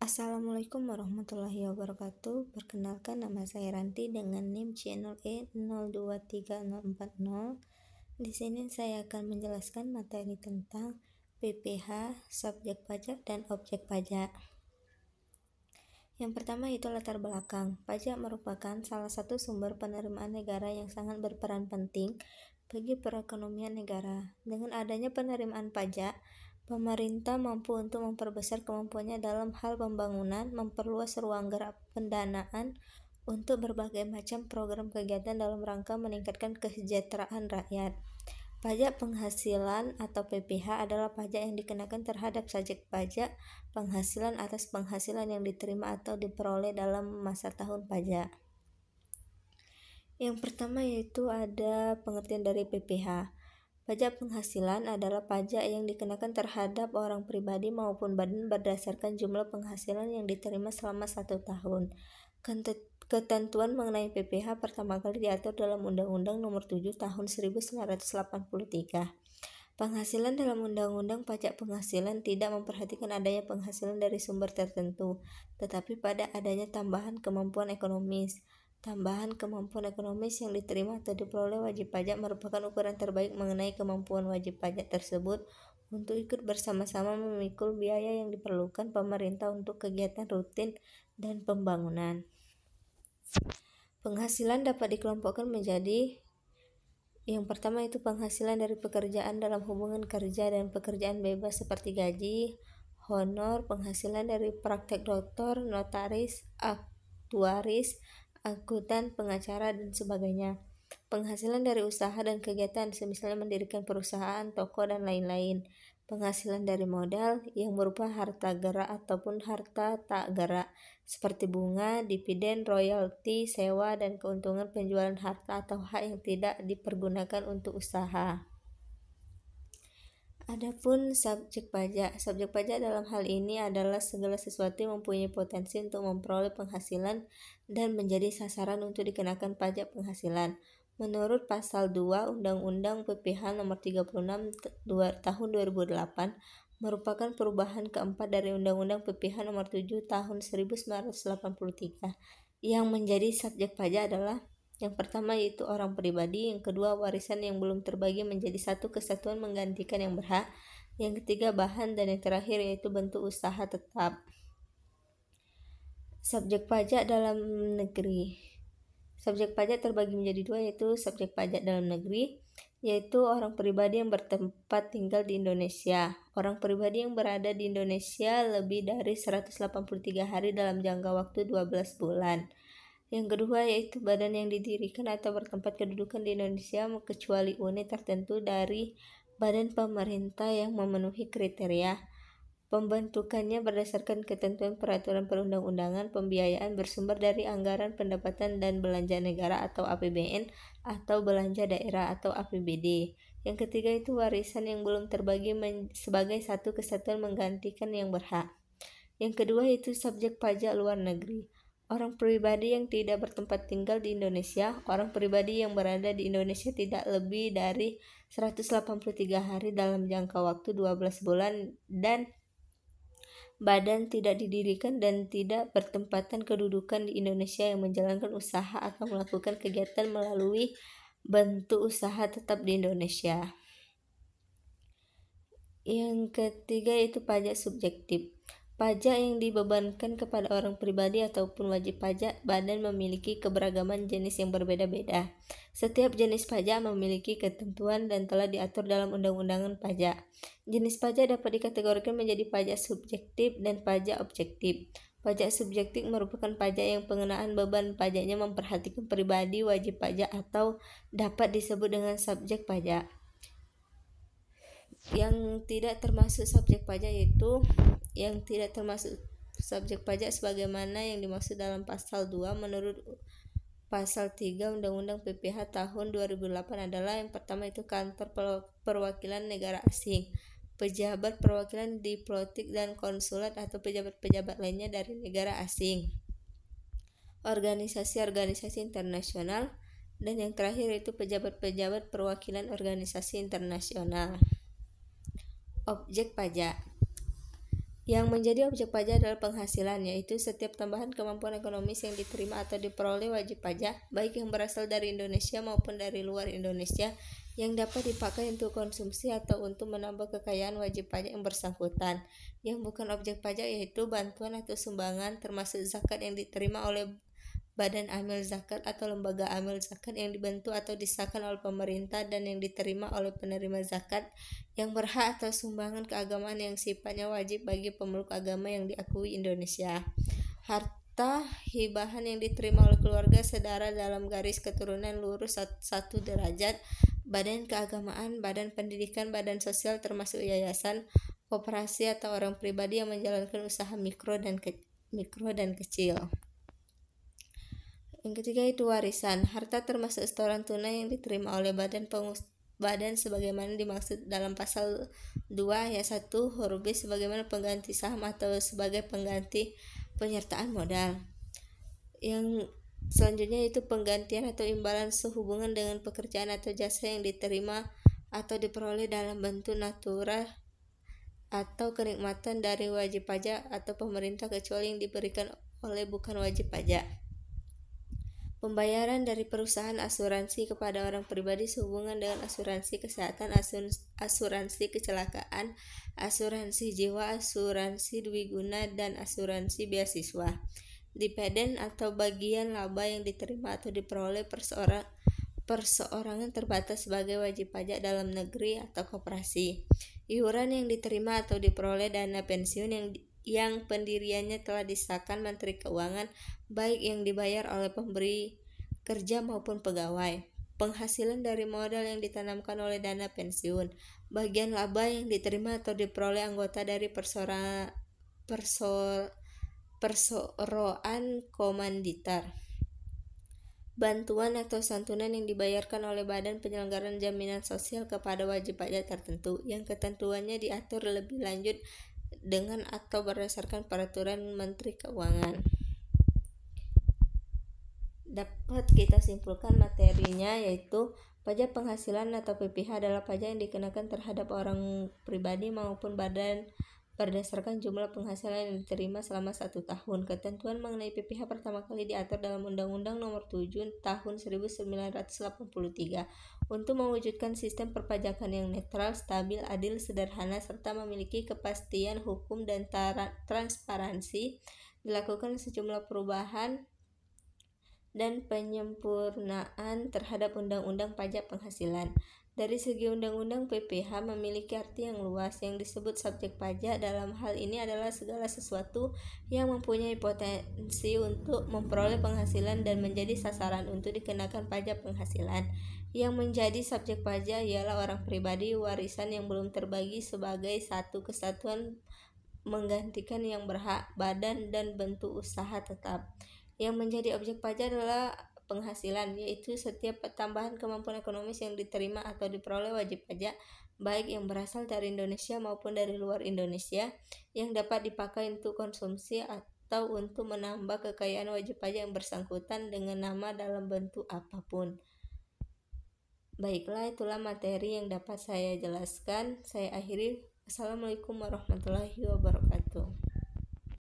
Assalamualaikum warahmatullahi wabarakatuh. Perkenalkan, nama saya Ranti dengan NIM channel E023040. Di sini saya akan menjelaskan materi tentang PPh, subjek pajak dan objek pajak. Yang pertama itu latar belakang. Pajak merupakan salah satu sumber penerimaan negara yang sangat berperan penting bagi perekonomian negara. Dengan adanya penerimaan pajak, pemerintah mampu untuk memperbesar kemampuannya dalam hal pembangunan, memperluas ruang gerak pendanaan untuk berbagai macam program kegiatan dalam rangka meningkatkan kesejahteraan rakyat. Pajak penghasilan atau PPh adalah pajak yang dikenakan terhadap subjek pajak penghasilan atas penghasilan yang diterima atau diperoleh dalam masa tahun pajak. Yang pertama yaitu ada pengertian dari PPh. Pajak penghasilan adalah pajak yang dikenakan terhadap orang pribadi maupun badan berdasarkan jumlah penghasilan yang diterima selama 1 tahun. Ketentuan mengenai PPh pertama kali diatur dalam Undang-Undang Nomor 7 Tahun 1983. Penghasilan dalam Undang-Undang Pajak Penghasilan tidak memperhatikan adanya penghasilan dari sumber tertentu, tetapi pada adanya tambahan kemampuan ekonomis. Tambahan kemampuan ekonomis yang diterima atau diperoleh wajib pajak merupakan ukuran terbaik mengenai kemampuan wajib pajak tersebut untuk ikut bersama-sama memikul biaya yang diperlukan pemerintah untuk kegiatan rutin dan pembangunan. Penghasilan dapat dikelompokkan menjadi yang pertama itu penghasilan dari pekerjaan dalam hubungan kerja dan pekerjaan bebas seperti gaji, honor, penghasilan dari praktek dokter, notaris, aktuaris, akuntan, pengacara, dan sebagainya. Penghasilan dari usaha dan kegiatan misalnya mendirikan perusahaan, toko, dan lain-lain. Penghasilan dari modal yang berupa harta gerak ataupun harta tak gerak seperti bunga, dividen, royalti, sewa, dan keuntungan penjualan harta atau hak yang tidak dipergunakan untuk usaha. Adapun subjek pajak. Subjek pajak dalam hal ini adalah segala sesuatu yang mempunyai potensi untuk memperoleh penghasilan dan menjadi sasaran untuk dikenakan pajak penghasilan. Menurut pasal 2 Undang-Undang PPh Nomor 36 Tahun 2008 merupakan perubahan keempat dari Undang-Undang PPh Nomor 7 Tahun 1983. Yang menjadi subjek pajak adalah yang pertama yaitu orang pribadi, yang kedua warisan yang belum terbagi menjadi satu kesatuan menggantikan yang berhak, yang ketiga bahan, dan yang terakhir yaitu bentuk usaha tetap. Subjek pajak dalam negeri. Subjek pajak terbagi menjadi dua yaitu subjek pajak dalam negeri, yaitu orang pribadi yang bertempat tinggal di Indonesia. Orang pribadi yang berada di Indonesia lebih dari 183 hari dalam jangka waktu 12 bulan. Yang kedua yaitu badan yang didirikan atau bertempat kedudukan di Indonesia kecuali unit tertentu dari badan pemerintah yang memenuhi kriteria. Pembentukannya berdasarkan ketentuan peraturan perundang-undangan. Pembiayaan bersumber dari anggaran pendapatan dan belanja negara atau APBN atau belanja daerah atau APBD. Yang ketiga itu warisan yang belum terbagi sebagai satu kesatuan menggantikan yang berhak. Yang kedua itu subjek pajak luar negeri. Orang pribadi yang tidak bertempat tinggal di Indonesia. Orang pribadi yang berada di Indonesia tidak lebih dari 183 hari dalam jangka waktu 12 bulan dan badan tidak didirikan dan tidak bertempatan kedudukan di Indonesia yang menjalankan usaha atau melakukan kegiatan melalui bentuk usaha tetap di Indonesia. Yang ketiga itu pajak subjektif. Pajak yang dibebankan kepada orang pribadi ataupun wajib pajak. Badan memiliki keberagaman jenis yang berbeda-beda. Setiap jenis pajak memiliki ketentuan dan telah diatur dalam undang-undangan pajak. Jenis pajak dapat dikategorikan menjadi pajak subjektif dan pajak objektif. Pajak subjektif merupakan pajak yang pengenaan beban pajaknya memperhatikan pribadi wajib pajak atau dapat disebut dengan subjek pajak. Yang tidak termasuk subjek pajak yaitu yang tidak termasuk subjek pajak sebagaimana yang dimaksud dalam pasal 2 menurut pasal 3 Undang-Undang PPh tahun 2008 adalah yang pertama itu kantor perwakilan negara asing, pejabat perwakilan diplomatik dan konsulat atau pejabat-pejabat lainnya dari negara asing, organisasi-organisasi internasional, dan yang terakhir itu pejabat-pejabat perwakilan organisasi internasional. Objek pajak. Yang menjadi objek pajak adalah penghasilan, yaitu setiap tambahan kemampuan ekonomis yang diterima atau diperoleh wajib pajak, baik yang berasal dari Indonesia maupun dari luar Indonesia, yang dapat dipakai untuk konsumsi atau untuk menambah kekayaan wajib pajak yang bersangkutan. Yang bukan objek pajak yaitu bantuan atau sumbangan, termasuk zakat yang diterima oleh Badan Amil Zakat atau lembaga amil zakat yang dibentuk atau disahkan oleh pemerintah dan yang diterima oleh penerima zakat yang berhak atas sumbangan keagamaan yang sifatnya wajib bagi pemeluk agama yang diakui Indonesia. Harta hibahan yang diterima oleh keluarga saudara dalam garis keturunan lurus satu derajat, badan keagamaan, badan pendidikan, badan sosial termasuk yayasan, koperasi atau orang pribadi yang menjalankan usaha mikro dan kecil. Yang ketiga itu warisan. Harta termasuk setoran tunai yang diterima oleh badan sebagaimana dimaksud dalam pasal 2 ayat 1 huruf B sebagaimana pengganti saham atau sebagai pengganti penyertaan modal. Yang selanjutnya itu penggantian atau imbalan sehubungan dengan pekerjaan atau jasa yang diterima atau diperoleh dalam bentuk natural atau kenikmatan dari wajib pajak atau pemerintah kecuali yang diberikan oleh bukan wajib pajak. Pembayaran dari perusahaan asuransi kepada orang pribadi sehubungan dengan asuransi kesehatan, asuransi kecelakaan, asuransi jiwa, asuransi dwiguna, dan asuransi beasiswa. Dividen atau bagian laba yang diterima atau diperoleh perseorangan terbatas sebagai wajib pajak dalam negeri atau koperasi. Iuran yang diterima atau diperoleh dana pensiun yang pendiriannya telah disahkan Menteri Keuangan, baik yang dibayar oleh pemberi kerja maupun pegawai. Penghasilan dari modal yang ditanamkan oleh dana pensiun. Bagian laba yang diterima atau diperoleh anggota dari perseroan komanditer. Bantuan atau santunan yang dibayarkan oleh Badan Penyelenggaraan Jaminan Sosial kepada wajib pajak tertentu, yang ketentuannya diatur lebih lanjut dengan atau berdasarkan peraturan Menteri Keuangan. Dapat kita simpulkan materinya yaitu pajak penghasilan atau PPh adalah pajak yang dikenakan terhadap orang pribadi maupun badan berdasarkan jumlah penghasilan yang diterima selama 1 tahun. Ketentuan mengenai PPh pertama kali diatur dalam Undang-Undang Nomor 7 Tahun 1983 untuk mewujudkan sistem perpajakan yang netral, stabil, adil, sederhana, serta memiliki kepastian hukum dan transparansi. Dilakukan sejumlah perubahan dan penyempurnaan terhadap Undang-Undang Pajak Penghasilan. Dari segi undang-undang, PPh memiliki arti yang luas. Yang disebut subjek pajak dalam hal ini adalah segala sesuatu yang mempunyai potensi untuk memperoleh penghasilan dan menjadi sasaran untuk dikenakan pajak penghasilan. Yang menjadi subjek pajak ialah orang pribadi, warisan yang belum terbagi sebagai satu kesatuan menggantikan yang berhak, badan, dan bentuk usaha tetap. Yang menjadi objek pajak adalah penghasilan, yaitu setiap tambahan kemampuan ekonomis yang diterima atau diperoleh wajib pajak, baik yang berasal dari Indonesia maupun dari luar Indonesia, yang dapat dipakai untuk konsumsi atau untuk menambah kekayaan wajib pajak yang bersangkutan dengan nama dalam bentuk apapun. Baiklah, itulah materi yang dapat saya jelaskan. Saya akhiri. Assalamualaikum warahmatullahi wabarakatuh.